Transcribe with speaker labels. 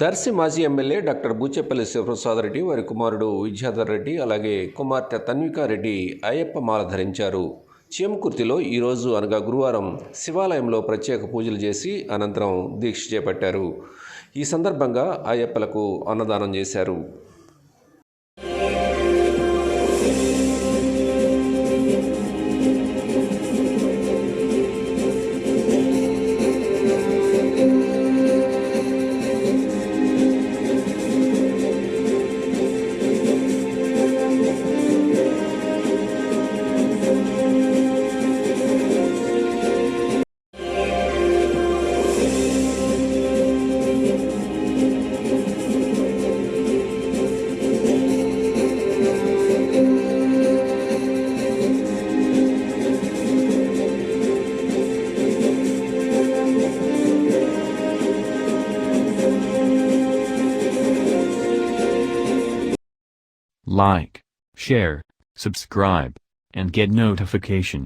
Speaker 1: దర్శి మాజీ MLA doctor Boochepalli Sivaprasad Reddy, వారి కుమారుడు విద్యాధర్ రెడ్డి, అలాగే కుమార్తె తన్వికారెడ్డి అయ్యప్ప మాల ధరించారు. చేమకుర్తిలో ఈరోజు అనగా గురువారం శివాలయంలో ప్రత్యేక పూజలు చేసి అనంతరం దీక్ష చేపట్టారు. ఈ సందర్భంగా అయ్యప్పలకు అన్నదానం చేశారు.
Speaker 2: Like, share, subscribe, and get notification.